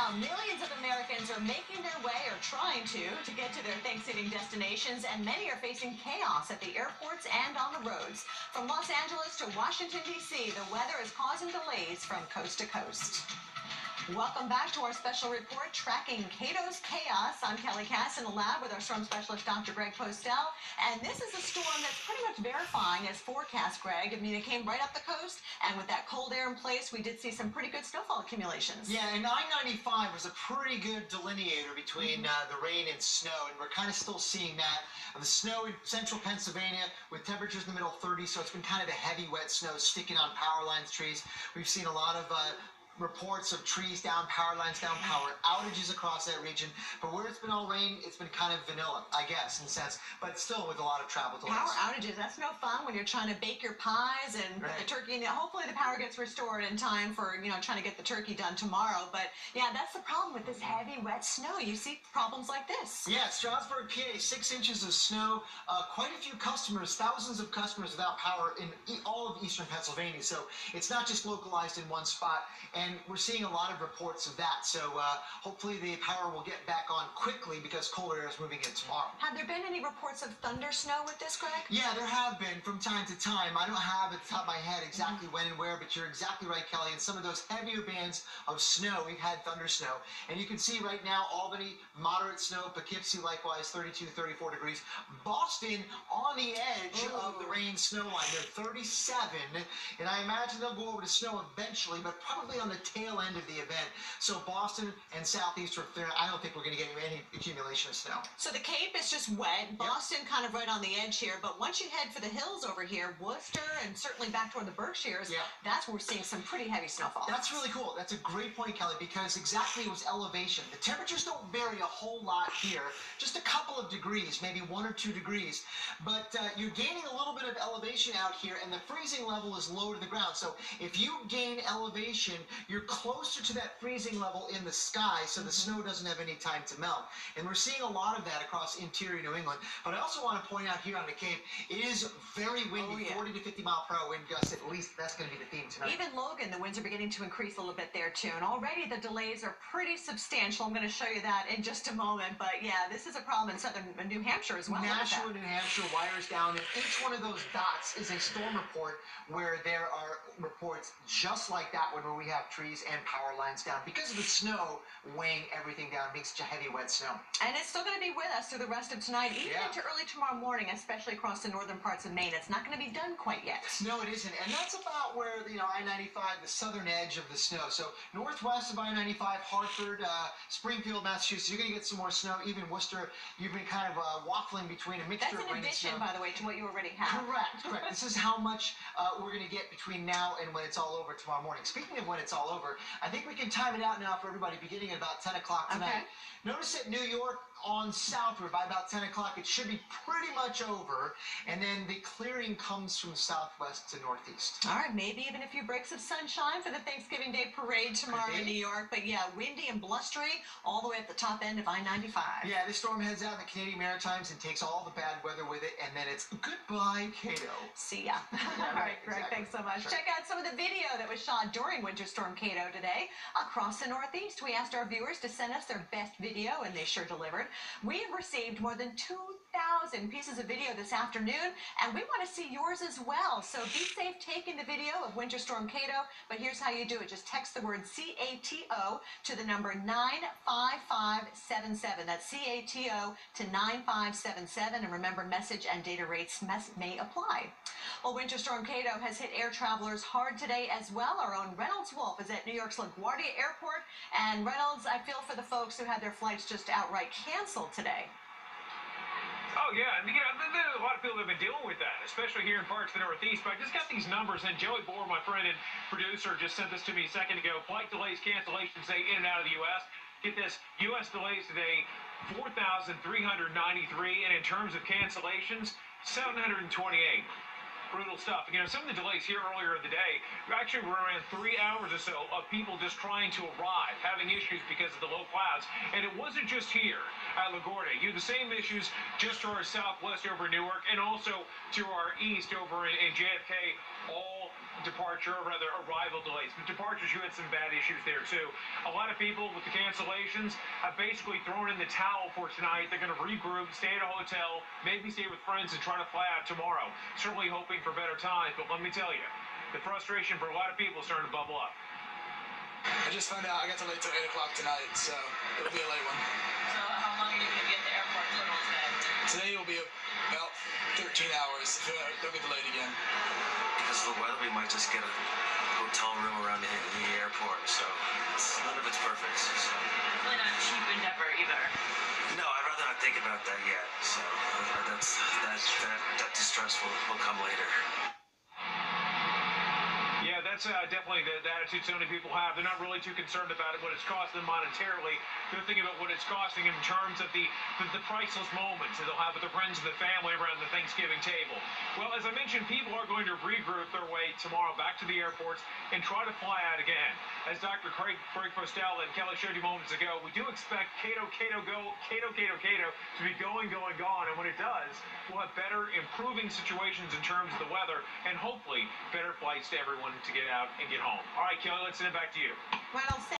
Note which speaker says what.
Speaker 1: Now, millions of Americans are making their way or trying to get to their Thanksgiving destinations, and many are facing chaos at the airports and on the roads. From Los Angeles to Washington, D.C., the weather is causing delays from coast to coast. Welcome back to our special report, Tracking Cato's Chaos. I'm Kelly Cass in the lab with our storm specialist, Dr. Greg Postel. And this is a storm that's pretty much verifying as forecast, Greg. I mean, it came right up the coast, and with that cold air in place, we did see some pretty good snowfall accumulations.
Speaker 2: Yeah, and I-95 was a pretty good delineator between the rain and snow, and we're kind of still seeing that. The snow in central Pennsylvania with temperatures in the middle 30s, so it's been kind of a heavy, wet snow sticking on power lines, trees. We've seen a lot of reports of trees down, power lines down, power outages across that region. But where it's been all rain, it's been kind of vanilla, I guess, in a sense, but still with a lot of travel delays.
Speaker 1: Power outages, that's no fun when you're trying to bake your pies and put the turkey in. Hopefully the power gets restored in time for, trying to get the turkey done tomorrow. But yeah, that's the problem with this heavy, wet snow. You see problems like this.
Speaker 2: Yeah, Stroudsburg, PA, 6 inches of snow, quite a few customers, thousands of customers without power in all of eastern Pennsylvania. So it's not just localized in one spot. And we're seeing a lot of reports of that. So hopefully the power will get back on quickly because colder air is moving in tomorrow.
Speaker 1: Have there been any reports of thunder snow with this, Greg?
Speaker 2: Yeah, there have been from time to time. I don't have at the top of my head exactly when and where, but you're exactly right, Kelly. In some of those heavier bands of snow, we've had thunder snow. And you can see right now, Albany, moderate snow, Poughkeepsie, likewise, 32, 34 degrees. Boston, on the edge of the rain-snow line. They're 37, and I imagine they'll go over to snow eventually, but probably on the tail end of the event. So Boston and Southeast are fair. I don't think we're going to get any accumulation of snow.
Speaker 1: So the Cape is just wet. Boston kind of right on the edge here. But once you head for the hills over here, Worcester and certainly back toward the Berkshires, that's where we're seeing some pretty heavy snowfall.
Speaker 2: That's really cool. That's a great point, Kelly, because exactly it was elevation. The temperatures don't vary a whole lot here. Just a couple of degrees, maybe 1 or 2 degrees. But you're gaining a little bit of elevation out here, and the freezing level is low to the ground. So if you gain elevation, you're closer to that freezing level in the sky, so the snow doesn't have any time to melt. And we're seeing a lot of that across interior New England. But I also want to point out here on the Cape, it is very windy, 40 to 50 mile per hour wind gusts. At least that's going to be the theme tonight.
Speaker 1: Even Logan, the winds are beginning to increase a little bit there too. And already the delays are pretty substantial. I'm going to show you that in just a moment. But yeah, this is a problem in southern New Hampshire as well.
Speaker 2: Nashua, New Hampshire, wires down, and each one of those dots is a storm report where there are reports just like that one where we have trees and power lines down because of the snow weighing everything down, being such a heavy, wet snow.
Speaker 1: And it's still going to be with us through the rest of tonight, even into early tomorrow morning, especially across the northern parts of Maine. It's not going to be done quite yet.
Speaker 2: No, it isn't. And that's about where, I-95, the southern edge of the snow. So northwest of I-95, Hartford, Springfield, Massachusetts, you're going to get some more snow. Even Worcester, you've been kind of waffling between a mixture of rain and snow.
Speaker 1: That's in addition, by the way, to what you already have.
Speaker 2: Correct. This is how much we're going to get between now and when it's all over tomorrow morning. Speaking of when it's all over, I think we can time it out now for everybody beginning at about 10 o'clock tonight. Notice that New York on southward by about 10 o'clock, it should be pretty much over, and then the clearing comes from southwest to northeast.
Speaker 1: All right, maybe even a few breaks of sunshine for the Thanksgiving Day parade tomorrow in New York, but yeah, windy and blustery all the way at the top end of I-95.
Speaker 2: Yeah, this storm heads out in the Canadian Maritimes and takes all the bad weather with it, and then it's goodbye, Cato.
Speaker 1: See ya. All right, Greg, thanks so much. Check out some of the video that was shot during Winter Storm Cato today across the Northeast. We asked our viewers to send us their best video, and they sure delivered. We have received more than 2,000 pieces of video this afternoon, and we want to see yours as well. So be safe taking the video of Winter Storm Cato, but here's how you do it. Just text the word CATO to the number 95577. That's CATO to 9577, and remember, message and data rates may apply. Well, Winter Storm Cato has hit air travelers hard today as well. Our own Reynolds Wolf is at New York's LaGuardia Airport. And Reynolds, I feel for the folks who had their flights just outright canceled today.
Speaker 3: Oh, yeah, and there's a lot of people that have been dealing with that, especially here in parts of the Northeast. But I just got these numbers, and Joey Bohr, my friend and producer, just sent this to me a second ago. Flight delays, cancellations, say, in and out of the U.S. Get this, U.S. delays today, 4,393, and in terms of cancellations, 728. Brutal stuff. Some of the delays here earlier in the day actually were around 3 hours or so of people just trying to arrive, having issues because of the low clouds. And it wasn't just here at LaGuardia. You had the same issues just to our southwest over Newark and also to our east over in JFK, all departure, or rather arrival delays. But departures, you had some bad issues there too. A lot of people with the cancellations have basically thrown in the towel for tonight. They're going to regroup, stay at a hotel, maybe stay with friends and try to fly out tomorrow. Certainly hoping for better times, but let me tell you, the frustration for a lot of people is starting to bubble up.
Speaker 4: I just found out I got delayed till 8 o'clock tonight, so it'll be a late one.
Speaker 5: So how long are you going to be at the airport total today?
Speaker 4: Today will be about 13 hours if I don't get delayed again.
Speaker 6: Because of the weather, we might just get a hotel room around the airport, so none of it's perfect. So.
Speaker 5: Definitely not a cheap endeavor either.
Speaker 6: No, I'd rather not think about that yet. So that distress will come later.
Speaker 3: Yeah, that's definitely the attitude so many people have. They're not really too concerned about it, what it's costing them monetarily. They're thinking about what it's costing in terms of the priceless moments that they'll have with their friends and the family around the Thanksgiving table. Well, as I mentioned, people are going to regroup their way tomorrow back to the airports and try to fly out again. As Dr. Craig Postel and Kelly showed you moments ago, we do expect Cato to be going. And when it does, we'll have better improving situations in terms of the weather and hopefully better flights to everyone to get out and get home. All right, Kelly, let's send it back to you.
Speaker 1: Reynolds,